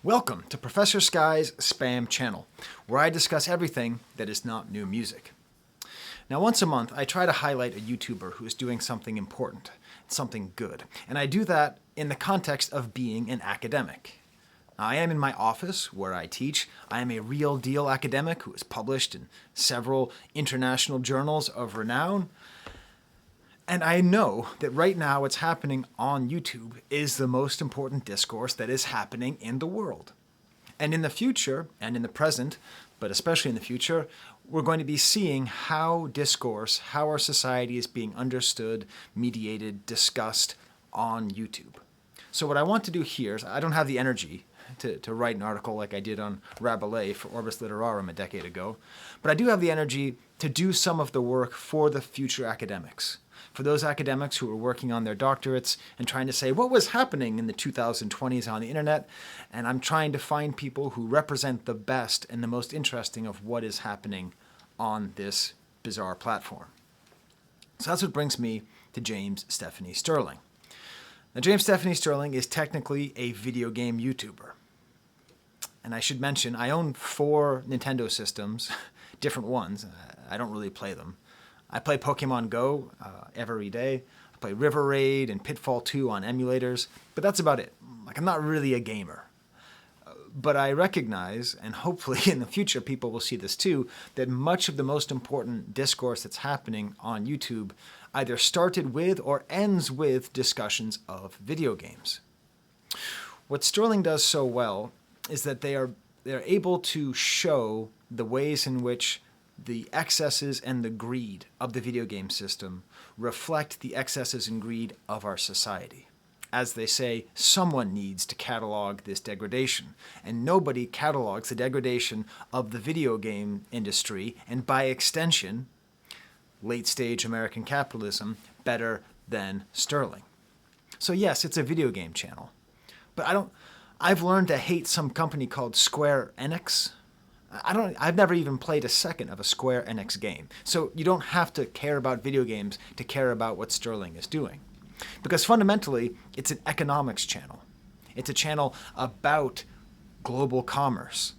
Welcome to Professor Sky's Spam Channel, where I discuss everything that is not new music. Now, once a month, I try to highlight a YouTuber who is doing something important, something good, and I do that in the context of being an academic. Now, I am in my office where I teach. I am a real deal academic who is published in several international journals of renown. And I know that right now what's happening on YouTube is the most important discourse that is happening in the world. And in the future, and in the present, but especially in the future, we're going to be seeing how discourse, how our society is being understood, mediated, discussed on YouTube. So what I want to do here is, I don't have the energy to write an article like I did on Rabelais for Orbis Literarum a decade ago, but I do have the energy to do some of the work for the future academics. For those academics who are working on their doctorates and trying to say what was happening in the 2020s on the internet, and I'm trying to find people who represent the best and the most interesting of what is happening on this bizarre platform. So that's what brings me to James Stephanie Sterling. Now, James Stephanie Sterling is technically a video game YouTuber. And I should mention, I own 4 Nintendo systems, different ones. I don't really play them. I play Pokemon Go every day. I play River Raid and Pitfall 2 on emulators, but that's about it. I'm not really a gamer. But I recognize, and hopefully in the future people will see this too, that much of the most important discourse that's happening on YouTube either started with or ends with discussions of video games. What Sterling does so well is that they're able to show the ways in which the excesses and the greed of the video game system reflect the excesses and greed of our society. As they say, someone needs to catalog this degradation, and nobody catalogs the degradation of the video game industry, and by extension, late-stage American capitalism, better than Sterling. So yes, it's a video game channel, but I've learned to hate some company called Square Enix. I've never even played a second of a Square Enix game. So you don't have to care about video games to care about what Sterling is doing. Because fundamentally, it's an economics channel. It's a channel about global commerce.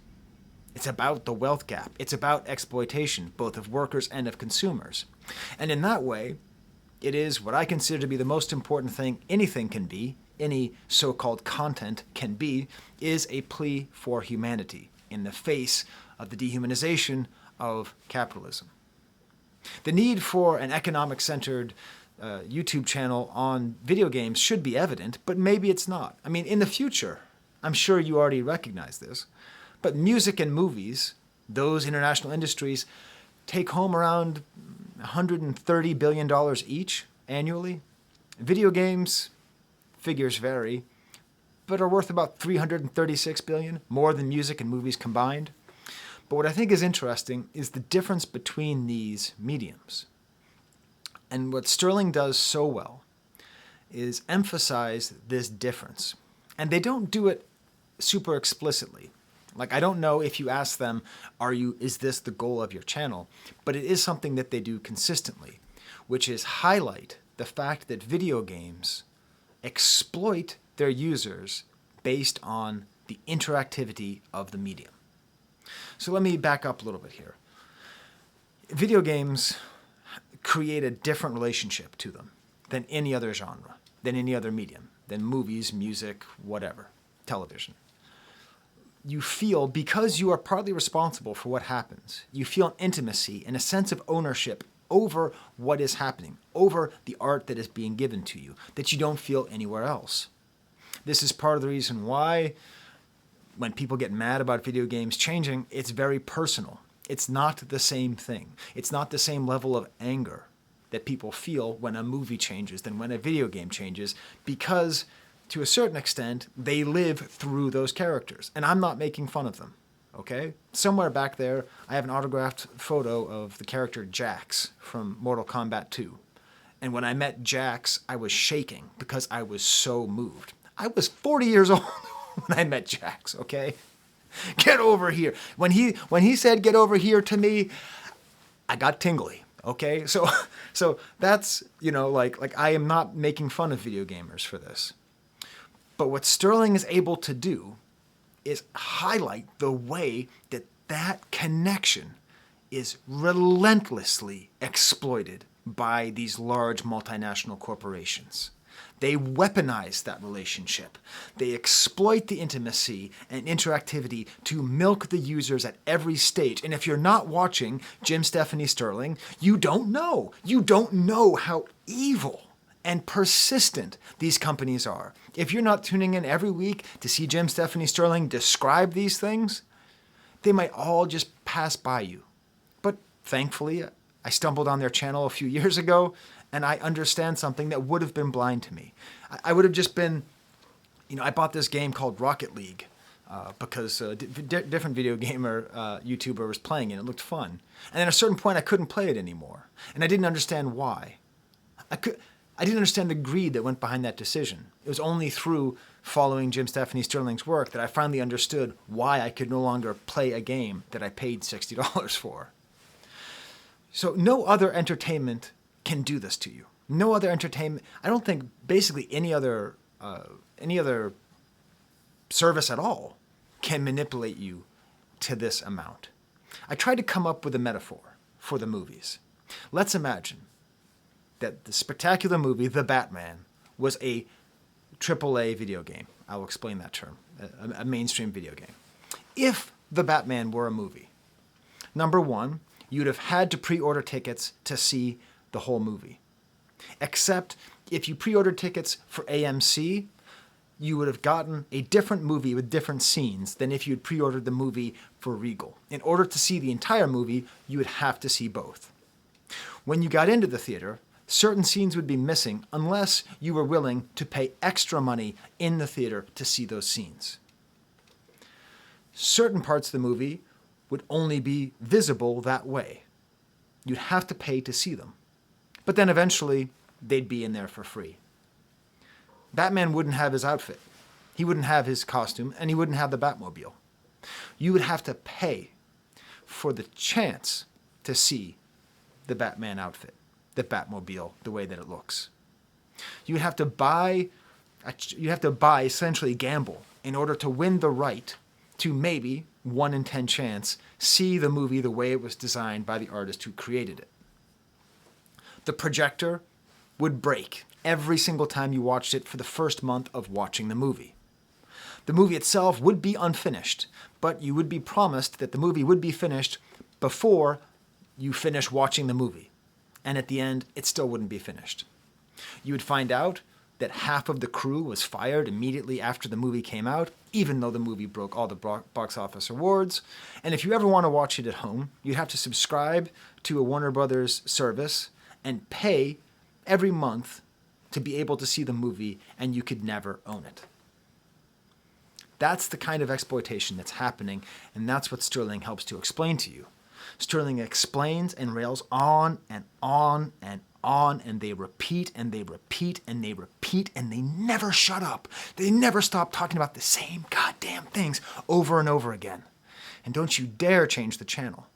It's about the wealth gap. It's about exploitation, both of workers and of consumers. And in that way, it is what I consider to be the most important thing anything can be, any so-called content can be, is a plea for humanity in the face of the dehumanization of capitalism. The need for an economic-centered YouTube channel on video games should be evident, but maybe it's not. I mean, in the future, I'm sure you already recognize this, but music and movies, those international industries, take home around $130 billion each annually. Video games, figures vary, but are worth about $336 billion, more than music and movies combined. But what I think is interesting is the difference between these mediums. And what Sterling does so well is emphasize this difference. And they don't do it super explicitly. Like, I don't know if you ask them, is this the goal of your channel? But it is something that they do consistently, which is highlight the fact that video games exploit their users based on the interactivity of the medium. So let me back up a little bit here. Video games create a different relationship to them than any other genre, than any other medium, than movies, music, whatever, television. You feel, because you are partly responsible for what happens, you feel an intimacy and a sense of ownership over what is happening, over the art that is being given to you, that you don't feel anywhere else. This is part of the reason why when people get mad about video games changing, it's very personal. It's not the same thing. It's not the same level of anger that people feel when a movie changes than when a video game changes, because to a certain extent, they live through those characters. And I'm not making fun of them, okay? Somewhere back there, I have an autographed photo of the character Jax from Mortal Kombat 2. And when I met Jax, I was shaking because I was so moved. I was 40 years old when I met Jax, okay? Get over here. When he said get over here to me, I got tingly, okay? So that's, like I am not making fun of video gamers for this. But what Sterling is able to do is highlight the way that that connection is relentlessly exploited by these large multinational corporations. They weaponize that relationship. They exploit the intimacy and interactivity to milk the users at every stage. And if you're not watching Jim Stephanie Sterling, you don't know. You don't know how evil and persistent these companies are. If you're not tuning in every week to see Jim Stephanie Sterling describe these things, they might all just pass by you. But thankfully, I stumbled on their channel a few years ago, and I understand something that would have been blind to me. I would have just been, I bought this game called Rocket League because a different video gamer YouTuber was playing it. It looked fun. And at a certain point, I couldn't play it anymore. And I didn't understand why. I didn't understand the greed that went behind that decision. It was only through following Jim Stephanie Sterling's work that I finally understood why I could no longer play a game that I paid $60 for. So no other entertainment can do this to you. No other entertainment. I don't think basically any other service at all can manipulate you to this amount. I tried to come up with a metaphor for the movies. Let's imagine that the spectacular movie, The Batman, was a AAA video game. I'll explain that term, a mainstream video game. If The Batman were a movie, number one, you'd have had to pre-order tickets to see the whole movie. Except if you pre-ordered tickets for AMC, you would have gotten a different movie with different scenes than if you'd pre-ordered the movie for Regal. In order to see the entire movie, you would have to see both. When you got into the theater, certain scenes would be missing unless you were willing to pay extra money in the theater to see those scenes. Certain parts of the movie would only be visible that way. You'd have to pay to see them. But then eventually, they'd be in there for free. Batman wouldn't have his outfit. He wouldn't have his costume, and he wouldn't have the Batmobile. You would have to pay for the chance to see the Batman outfit, the Batmobile, the way that it looks. You would have to buy, essentially gamble, in order to win the right to maybe 1 in 10 chance see the movie the way it was designed by the artist who created it. The projector would break every single time you watched it for the first month of watching the movie. The movie itself would be unfinished, but you would be promised that the movie would be finished before you finish watching the movie. And at the end, it still wouldn't be finished. You would find out that half of the crew was fired immediately after the movie came out, even though the movie broke all the box office awards. And if you ever want to watch it at home, you'd have to subscribe to a Warner Brothers service and pay every month to be able to see the movie, and you could never own it. That's the kind of exploitation that's happening, and that's what Sterling helps to explain to you. Sterling explains and rails on and on and on, and they repeat and they repeat and they repeat, and they never shut up. They never stop talking about the same goddamn things over and over again. And don't you dare change the channel.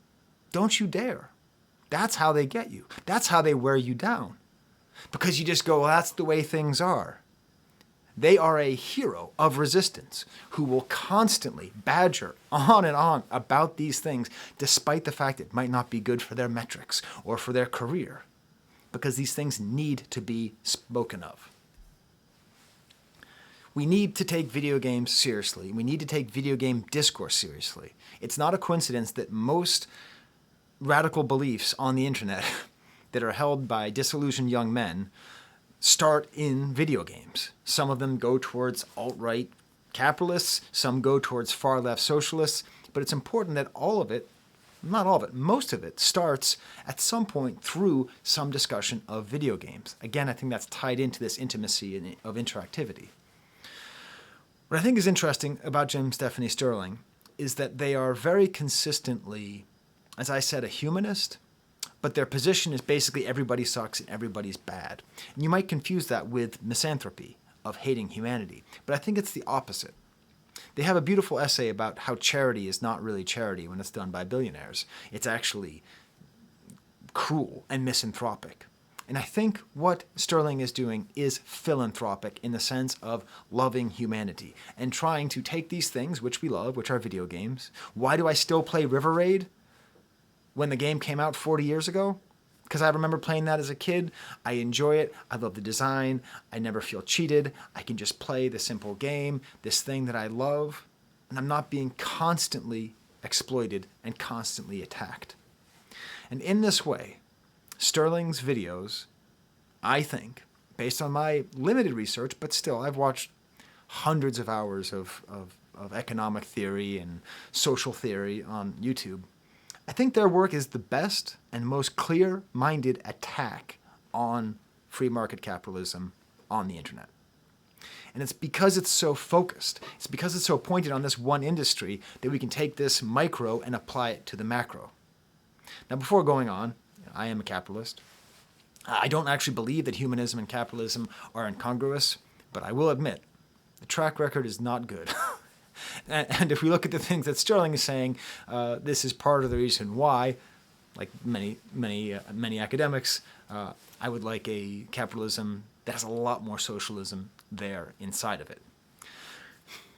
Don't you dare. That's how they get you. That's how they wear you down. Because you just go, well, that's the way things are. They are a hero of resistance who will constantly badger on and on about these things, despite the fact it might not be good for their metrics or for their career, because these things need to be spoken of. We need to take video games seriously. We need to take video game discourse seriously. It's not a coincidence that most radical beliefs on the internet that are held by disillusioned young men start in video games. Some of them go towards alt-right capitalists, some go towards far-left socialists, but it's important that all of it, not all of it, most of it starts at some point through some discussion of video games. Again, I think that's tied into this intimacy of interactivity. What I think is interesting about Jim Stephanie Sterling is that they are very consistently, as I said, a humanist, but their position is basically everybody sucks and everybody's bad. And you might confuse that with misanthropy, of hating humanity, but I think it's the opposite. They have a beautiful essay about how charity is not really charity when it's done by billionaires. It's actually cruel and misanthropic. And I think what Sterling is doing is philanthropic in the sense of loving humanity and trying to take these things which we love, which are video games. Why do I still play River Raid when the game came out 40 years ago? Because I remember playing that as a kid. I enjoy it. I love the design. I never feel cheated. I can just play the simple game, this thing that I love, and I'm not being constantly exploited and constantly attacked. And in this way, Sterling's videos, I think, based on my limited research, but still, I've watched hundreds of hours of economic theory and social theory on YouTube. I think their work is the best and most clear-minded attack on free market capitalism on the internet. And it's because it's so focused, it's because it's so pointed on this one industry that we can take this micro and apply it to the macro. Now, before going on, I am a capitalist. I don't actually believe that humanism and capitalism are incongruous, but I will admit, the track record is not good. And if we look at the things that Sterling is saying, this is part of the reason why, like many academics, I would like a capitalism that has a lot more socialism there inside of it.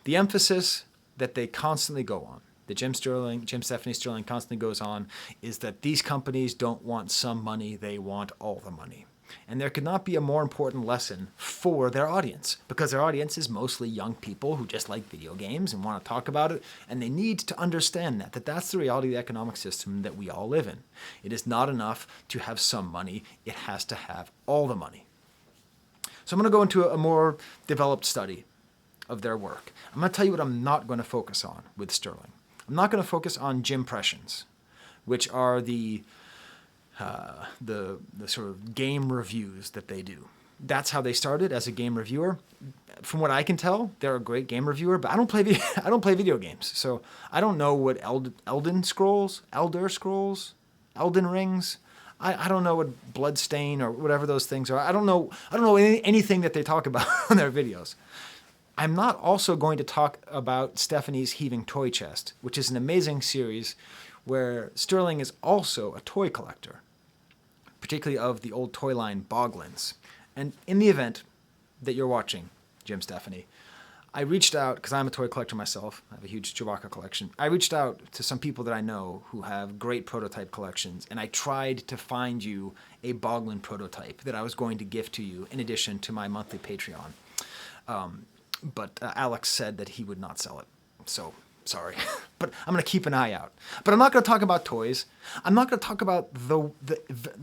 The emphasis that they constantly go on, that Jim Stephanie Sterling constantly goes on, is that these companies don't want some money, they want all the money. And there could not be a more important lesson for their audience, because their audience is mostly young people who just like video games and want to talk about it, and they need to understand that that's the reality of the economic system that we all live in. It is not enough to have some money, it has to have all the money. So I'm going to go into a more developed study of their work. I'm going to tell you what I'm not going to focus on with Sterling. I'm not going to focus on Gimpressions, which are the sort of game reviews that they do. That's how they started, as a game reviewer. From what I can tell, they're a great game reviewer, but I don't play video games, so I don't know what Elden Rings. I don't know what Bloodstain or whatever those things are. I don't know anything that they talk about in their videos. I'm not also going to talk about Stephanie's Heaving Toy Chest, which is an amazing series where Sterling is also a toy collector, particularly of the old toy line Boglins. And in the event that you're watching, Jim Stephanie, I reached out, because I'm a toy collector myself, I have a huge Chewbacca collection. I reached out to some people that I know who have great prototype collections, and I tried to find you a Boglin prototype that I was going to gift to you in addition to my monthly Patreon. But Alex said that he would not sell it, so sorry. But I'm going to keep an eye out. But I'm not going to talk about toys. I'm not going to talk about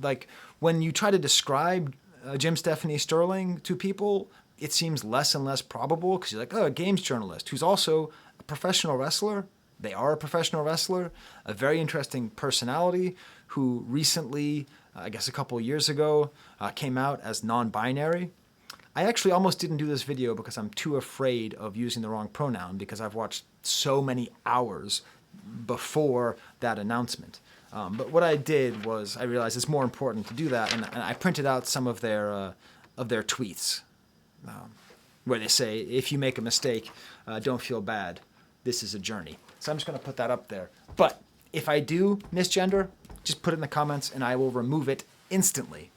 like when you try to describe Jim Stephanie Sterling to people, it seems less and less probable, because you're like, oh, a games journalist who's also a professional wrestler. They are a professional wrestler, a very interesting personality who recently, I guess a couple of years ago, came out as non-binary. I actually almost didn't do this video because I'm too afraid of using the wrong pronoun, because I've watched so many hours before that announcement. But what I did was I realized it's more important to do that, and I printed out some of their tweets, where they say, if you make a mistake, don't feel bad. This is a journey. So I'm just going to put that up there. But if I do misgender, just put it in the comments, and I will remove it instantly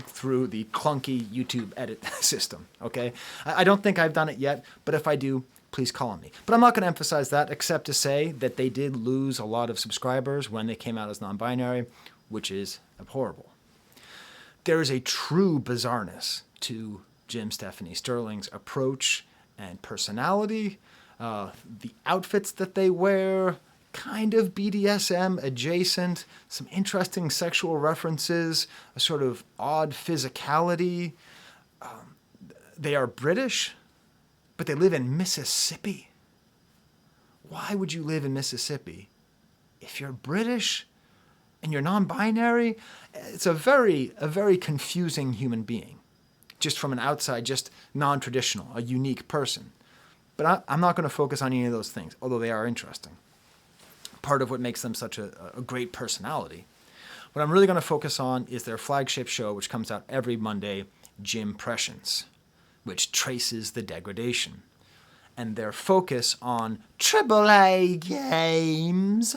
through the clunky YouTube edit system, okay? I don't think I've done it yet, but if I do, please call on me. But I'm not going to emphasize that, except to say that they did lose a lot of subscribers when they came out as non-binary, which is abhorrible. There is a true bizarreness to Jim Stephanie Sterling's approach and personality, the outfits that they wear, kind of BDSM adjacent, some interesting sexual references, a sort of odd physicality. They are British, but they live in Mississippi. Why would you live in Mississippi if you're British and you're non-binary? It's a very confusing human being, just from an outside, just non-traditional, a unique person. But I'm not going to focus on any of those things, although they are interesting. Part of what makes them such a great personality. What I'm really going to focus on is their flagship show, which comes out every Monday, Gimpressions, which traces the degradation, and their focus on AAA games.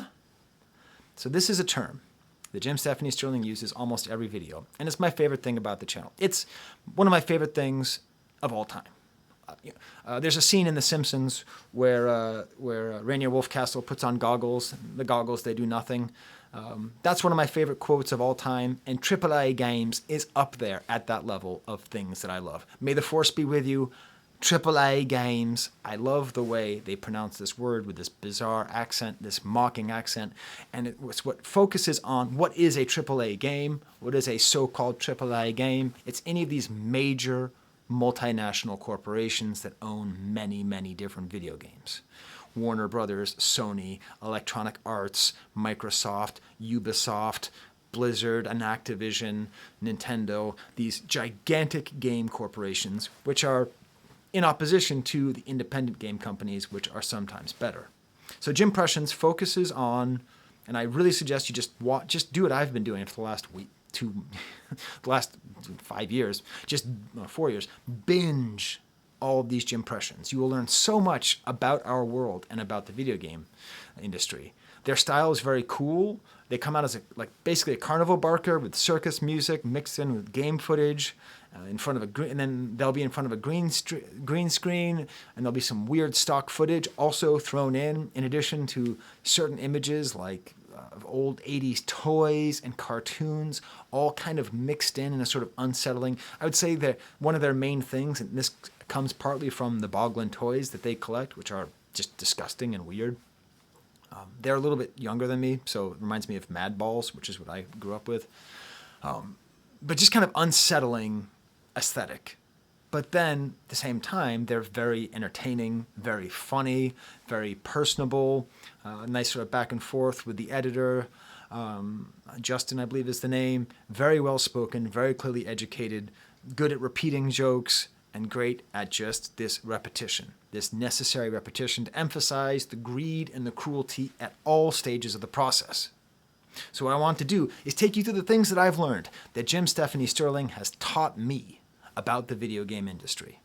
So this is a term that Jim Stephanie Sterling uses almost every video, and it's my favorite thing about the channel. It's one of my favorite things of all time. There's a scene in The Simpsons where Rainier Wolfcastle puts on goggles. The goggles, they do nothing. That's one of my favorite quotes of all time, and AAA games is up there at that level of things that I love. May the Force be with you. AAA games. I love the way they pronounce this word with this bizarre accent, this mocking accent, and it's what focuses on what is a AAA game, what is a so-called AAA game. It's any of these major multinational corporations that own many, many different video games. Warner Brothers, Sony, Electronic Arts, Microsoft, Ubisoft, Blizzard, and Activision, Nintendo, these gigantic game corporations, which are in opposition to the independent game companies, which are sometimes better. So Jimpressions focuses on, and I really suggest you just do what I've been doing for the last the last 5 years, just 4 years, binge all of these Jimpressions. You will learn so much about our world and about the video game industry. Their style is very cool. They come out as basically a carnival barker with circus music mixed in with game footage, in front of and then they'll be in front of a green screen, and there'll be some weird stock footage also thrown in addition to certain images like of old 80s toys and cartoons, all kind of mixed in a sort of unsettling. I would say that one of their main things, and this comes partly from the Boglin toys that they collect, which are just disgusting and weird. They're a little bit younger than me, so it reminds me of Mad Balls, which is what I grew up with. But just kind of unsettling aesthetic. But then, at the same time, they're very entertaining, very funny, very personable, nice sort of back and forth with the editor. Justin, I believe is the name. Very well spoken, very clearly educated, good at repeating jokes, and great at just this repetition, this necessary repetition to emphasize the greed and the cruelty at all stages of the process. So what I want to do is take you through the things that I've learned that Jim Stephanie Sterling has taught me about the video game industry.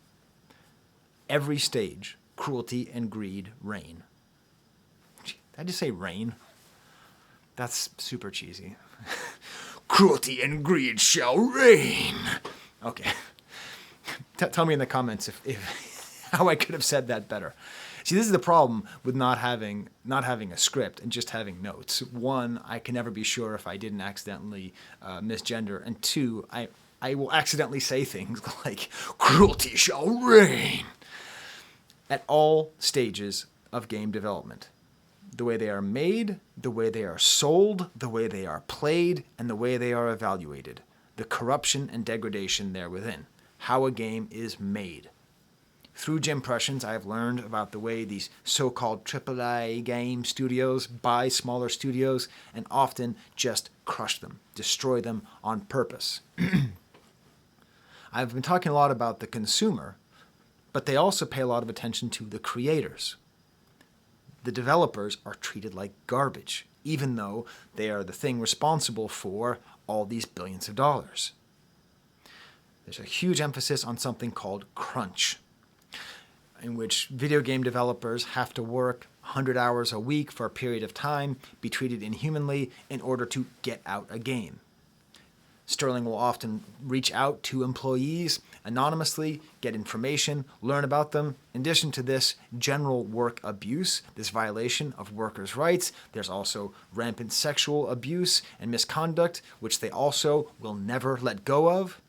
Every stage, cruelty and greed reign. Did I just say reign? That's super cheesy. Cruelty and greed shall reign. Okay. Tell me in the comments if how I could have said that better. See, this is the problem with not having a script and just having notes. One, I can never be sure if I didn't accidentally misgender, and two, I will accidentally say things like, cruelty shall reign, at all stages of game development. The way they are made, the way they are sold, the way they are played, and the way they are evaluated. The corruption and degradation there within. How a game is made. Through Jimpressions, I have learned about the way these so-called AAA game studios buy smaller studios and often just crush them, destroy them on purpose. I've been talking a lot about the consumer, but they also pay a lot of attention to the creators. The developers are treated like garbage, even though they are the thing responsible for all these billions of dollars. There's a huge emphasis on something called crunch, in which video game developers have to work 100 hours a week for a period of time, be treated inhumanly in order to get out a game. Sterling will often reach out to employees anonymously, get information, learn about them. In addition to this general work abuse, this violation of workers' rights, there's also rampant sexual abuse and misconduct, which they also will never let go of.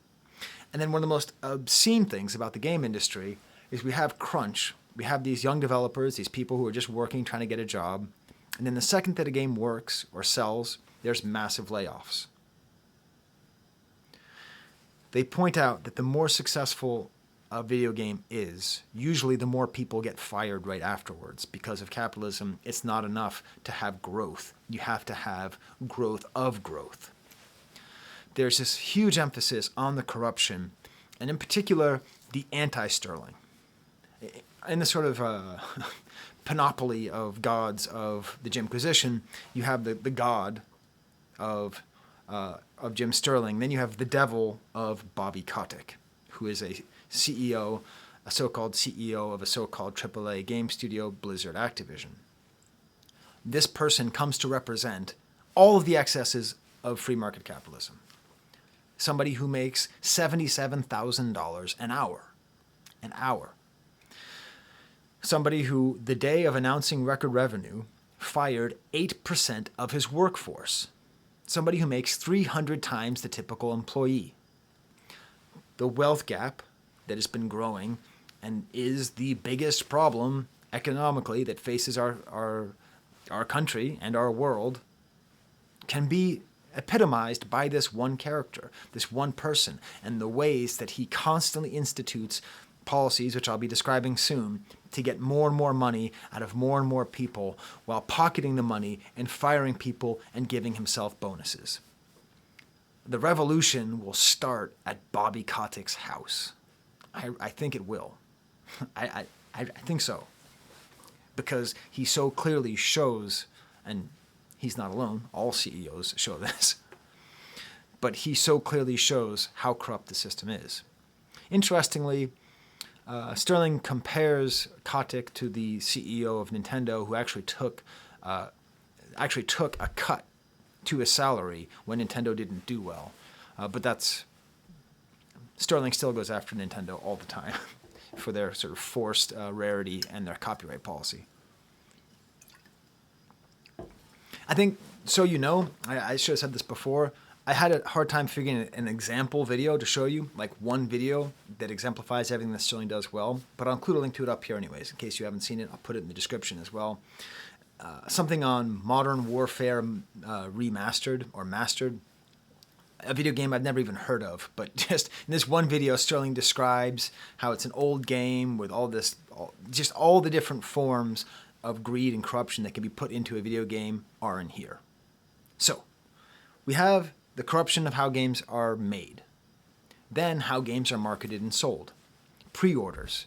And then one of the most obscene things about the game industry is we have crunch. We have these young developers, these people who are just working, trying to get a job. And then the second that a game works or sells, there's massive layoffs. They point out that the more successful a video game is, usually the more people get fired right afterwards. Because of capitalism, it's not enough to have growth. You have to have growth of growth. There's this huge emphasis on the corruption, and in particular, the anti-Sterling. In the sort of panoply of gods of the Jimquisition, you have the god of Jim Sterling. Then you have the devil of Bobby Kotick, who is a CEO, a so-called CEO of a so-called AAA game studio, Blizzard Activision. This person comes to represent all of the excesses of free market capitalism. Somebody who makes $77,000 an hour. An hour. Somebody who, the day of announcing record revenue, fired 8% of his workforce. Somebody who makes 300 times the typical employee. The wealth gap that has been growing and is the biggest problem economically that faces our country and our world can be epitomized by this one character, this one person, and the ways that he constantly institutes policies, which I'll be describing soon, to get more and more money out of more and more people while pocketing the money and firing people and giving himself bonuses. The revolution will start at Bobby Kotick's house. I think it will. I think so. Because he so clearly shows, and he's not alone, all CEOs show this, but he so clearly shows how corrupt the system is. Interestingly, Sterling compares Kotick to the CEO of Nintendo, who actually took a cut to his salary when Nintendo didn't do well. But Sterling still goes after Nintendo all the time for their sort of forced rarity and their copyright policy. I think, so you know, I should have said this before, I had a hard time figuring an example video to show you, like one video that exemplifies everything that Sterling does well, but I'll include a link to it up here anyways, in case you haven't seen it. I'll put it in the description as well. Something on Modern Warfare Remastered or Mastered, a video game I've never even heard of, but just in this one video, Sterling describes how it's an old game with all the different forms of greed and corruption that can be put into a video game are in here. So, we have the corruption of how games are made. Then how games are marketed and sold. Pre-orders,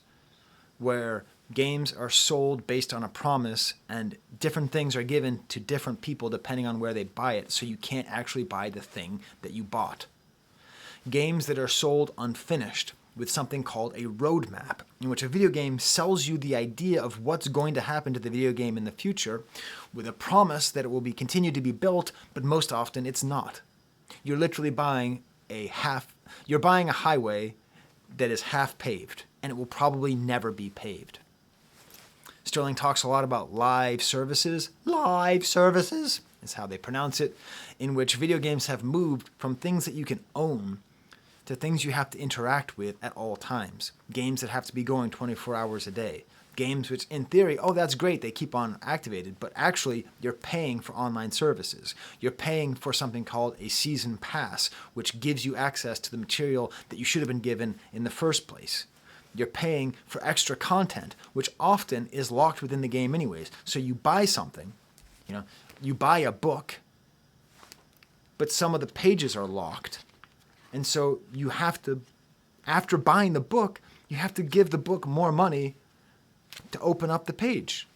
where games are sold based on a promise and different things are given to different people depending on where they buy it, so you can't actually buy the thing that you bought. Games that are sold unfinished, with something called a roadmap, in which a video game sells you the idea of what's going to happen to the video game in the future, with a promise that it will be continued to be built, but most often it's not. You're literally buying a highway that is half paved, and it will probably never be paved. Sterling talks a lot about live services. Live services is how they pronounce it, in which video games have moved from things that you can own to things you have to interact with at all times. Games that have to be going 24 hours a day. Games which, in theory, oh, that's great, they keep on activated, but actually, you're paying for online services. You're paying for something called a season pass, which gives you access to the material that you should have been given in the first place. You're paying for extra content, which often is locked within the game anyways. So you buy something, you buy a book, but some of the pages are locked. And so you have to, after buying the book, you have to give the book more money to open up the page.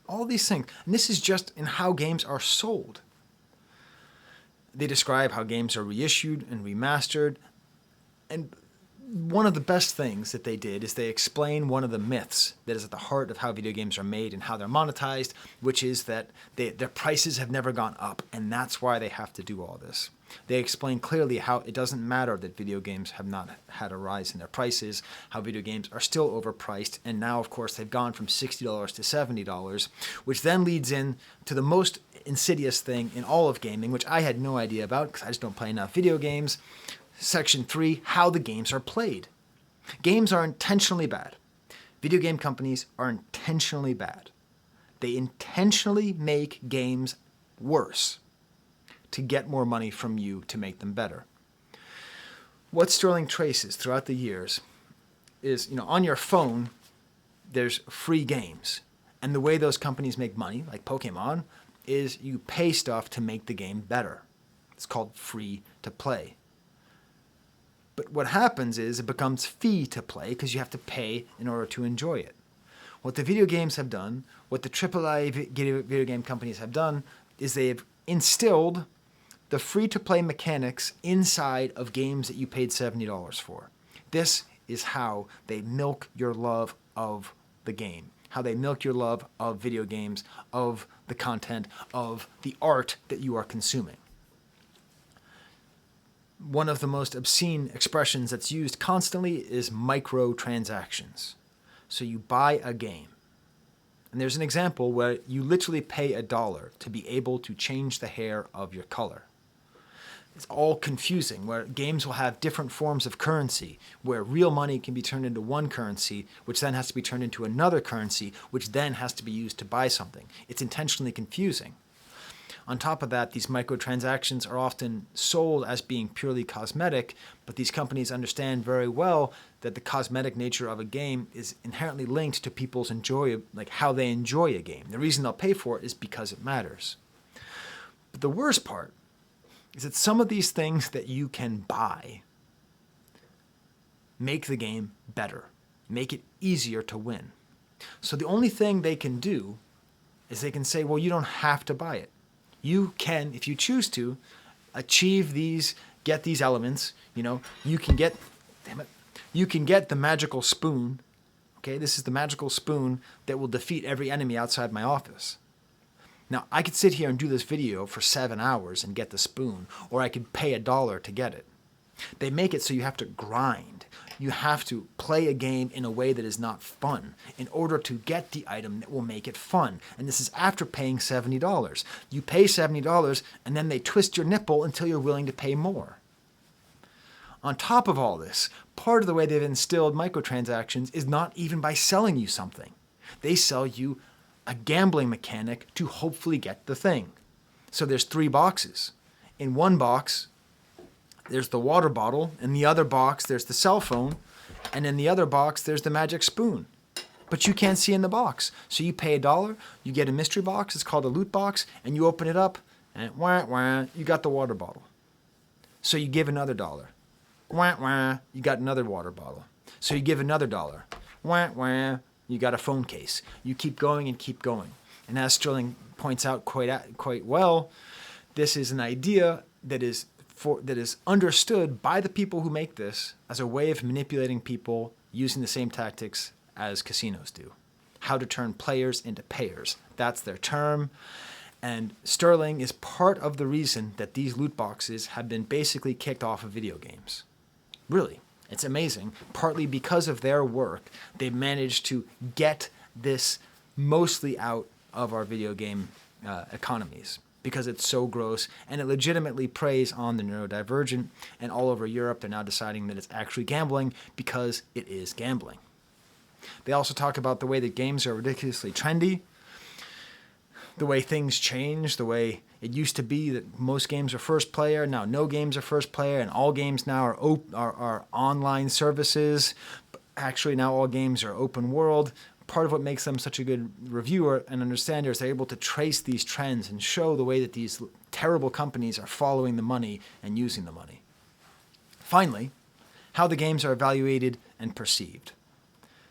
All these things. And this is just in how games are sold. They describe how games are reissued and remastered. And one of the best things that they did is they explain one of the myths that is at the heart of how video games are made and how they're monetized, which is that their prices have never gone up, and that's why they have to do all this. They explain clearly how it doesn't matter that video games have not had a rise in their prices, how video games are still overpriced, and now, of course, they've gone from $60 to $70, which then leads in to the most insidious thing in all of gaming, which I had no idea about because I just don't play enough video games. Section 3, how the games are played. Games are intentionally bad. Video game companies are intentionally bad. They intentionally make games worse to get more money from you to make them better. What Sterling traces throughout the years is, on your phone, there's free games. And the way those companies make money, like Pokemon, is you pay stuff to make the game better. It's called free to play. But what happens is it becomes fee to play because you have to pay in order to enjoy it. What the video games have done, what the AAA video game companies have done, is they've instilled the free-to-play mechanics inside of games that you paid $70 for. This is how they milk your love of the game. how they milk your love of video games, of the content, of the art that you are consuming. One of the most obscene expressions that's used constantly is microtransactions. So you buy a game. And there's an example where you literally pay $1 to be able to change the hair of your color. It's all confusing, where games will have different forms of currency, where real money can be turned into one currency, which then has to be turned into another currency, which then has to be used to buy something. It's intentionally confusing. On top of that, these microtransactions are often sold as being purely cosmetic, but these companies understand very well that the cosmetic nature of a game is inherently linked to people's how they enjoy a game. The reason they'll pay for it is because it matters. But the worst part is that some of these things that you can buy make the game better, make it easier to win. So the only thing they can do is they can say, well, you don't have to buy it. You can, if you choose to, achieve these, get these elements. You can get the magical spoon. Okay, this is the magical spoon that will defeat every enemy outside my office. Now, I could sit here and do this video for 7 hours and get the spoon, or I could pay $1 to get it. They make it so you have to grind. You have to play a game in a way that is not fun in order to get the item that will make it fun. And this is after paying $70. You pay $70 and then they twist your nipple until you're willing to pay more. On top of all this, part of the way they've instilled microtransactions is not even by selling you something. They sell you a gambling mechanic to hopefully get the thing. So there's 3 boxes. In one box, there's the water bottle. In the other box, there's the cell phone. And in the other box, there's the magic spoon. But you can't see in the box. So you pay $1, you get a mystery box, it's called a loot box, and you open it up, and you got the water bottle. So you give another $1. You got another water bottle. So you give another $1. You got a phone case. You keep going and keep going. And as Sterling points out quite well, this is an idea that is understood by the people who make this as a way of manipulating people using the same tactics as casinos do. How to turn players into payers. That's their term. And Sterling is part of the reason that these loot boxes have been basically kicked off of video games. Really. It's amazing. Partly because of their work, they've managed to get this mostly out of our video game economies because it's so gross, and it legitimately preys on the neurodivergent, and all over Europe they're now deciding that it's actually gambling because it is gambling. They also talk about the way that games are ridiculously trendy, the way things change, the way it used to be that most games are first player, now no games are first player, and all games now are online services. Actually, now all games are open world. Part of what makes them such a good reviewer and understander is they're able to trace these trends and show the way that these terrible companies are following the money and using the money. Finally, how the games are evaluated and perceived.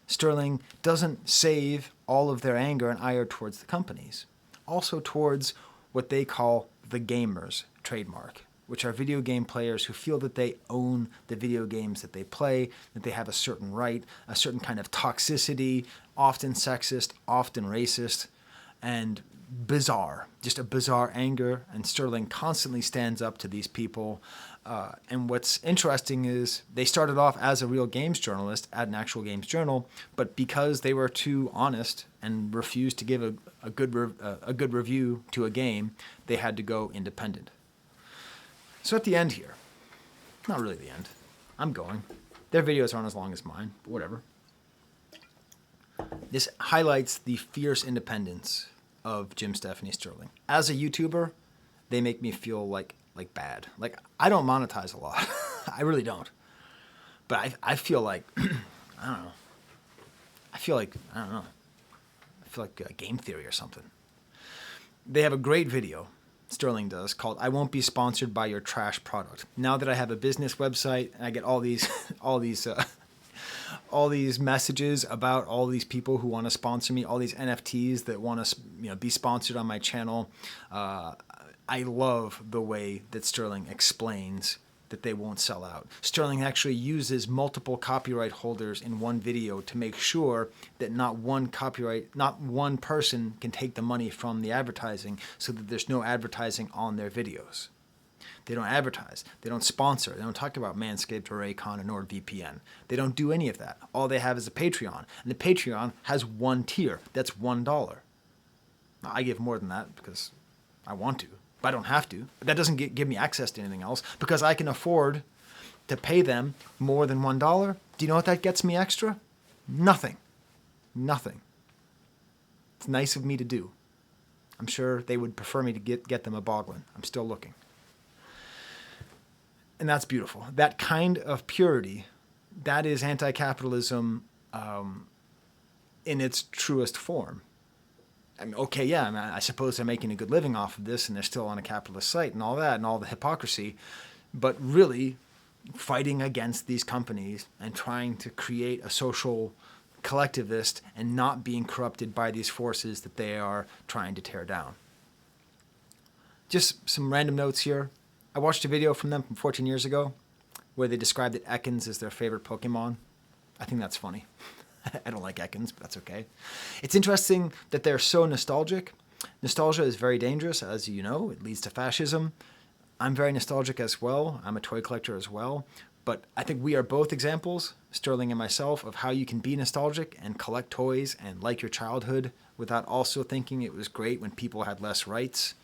Sterling doesn't save all of their anger and ire towards the companies, also towards what they call the gamers trademark, which are video game players who feel that they own the video games that they play, that they have a certain right, a certain kind of toxicity, often sexist, often racist, and bizarre, just a bizarre anger. And Sterling constantly stands up to these people. And what's interesting is they started off as a real games journalist at an actual games journal, but because they were too honest and refused to give a good review to a game, they had to go independent. So at the end here, not really the end, I'm going. Their videos aren't as long as mine, but whatever. This highlights the fierce independence of Jim, Stephanie, Sterling. As a YouTuber, they make me feel like bad. Like, I don't monetize a lot. I really don't. But I feel like, I don't know. I feel like Game Theory or something. They have a great video, Sterling does, called "I Won't Be Sponsored by Your Trash Product." Now that I have a business website and I get all these messages about all these people who want to sponsor me, all these NFTs that want to be sponsored on my channel, I love the way that Sterling explains that they won't sell out. Sterling actually uses multiple copyright holders in one video to make sure that not one person can take the money from the advertising, so that there's no advertising on their videos. They don't advertise. They don't sponsor. They don't talk about Manscaped or Raycon or NordVPN. They don't do any of that. All they have is a Patreon. And the Patreon has one tier. That's $1. Now, I give more than that because I want to, but I don't have to. But that doesn't give me access to anything else because I can afford to pay them more than $1. Do you know what that gets me extra? Nothing. Nothing. It's nice of me to do. I'm sure they would prefer me to get them a Boglin. I'm still looking. And that's beautiful. That kind of purity, that is anti-capitalism in its truest form. I mean, okay, yeah, I mean, I suppose they're making a good living off of this and they're still on a capitalist site and all that and all the hypocrisy, but really fighting against these companies and trying to create a social collectivist and not being corrupted by these forces that they are trying to tear down. Just some random notes here. I watched a video from them from 14 years ago where they described that Ekans is their favorite Pokemon. I think that's funny. I don't like Ekans, but that's okay. It's interesting that they're so nostalgic. Nostalgia is very dangerous, as you know. It leads to fascism. I'm very nostalgic as well. I'm a toy collector as well. But I think we are both examples, Sterling and myself, of how you can be nostalgic and collect toys and like your childhood without also thinking it was great when people had less rights.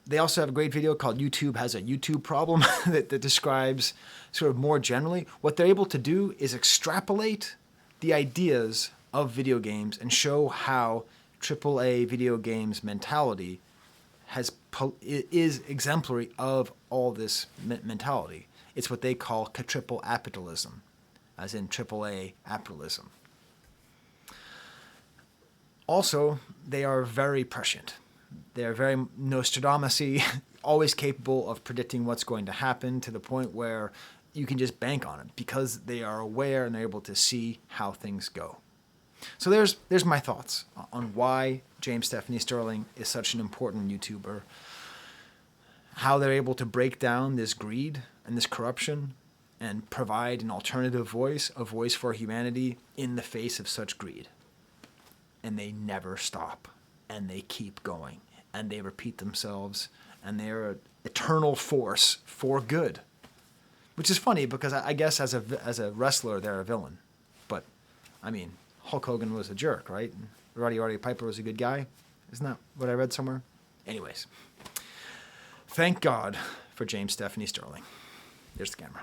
They also have a great video called YouTube Has a YouTube Problem that describes sort of more generally what they're able to do is extrapolate the ideas of video games and show how AAA video games mentality is exemplary of all this mentality. It's what they call triple capitalism, as in AAA capitalism. Also, they are very prescient. They are very Nostradamus-y, always capable of predicting what's going to happen to the point where you can just bank on it because they are aware and they're able to see how things go. So there's my thoughts on why James Stephanie Sterling is such an important YouTuber, how they're able to break down this greed and this corruption and provide an alternative voice, a voice for humanity in the face of such greed. And they never stop. And they keep going, and they repeat themselves, and they're an eternal force for good. Which is funny because I guess as a wrestler they're a villain, but I mean Hulk Hogan was a jerk, right? Roddy Piper was a good guy, isn't that what I read somewhere? Anyways, thank God for James Stephanie Sterling. There's the camera.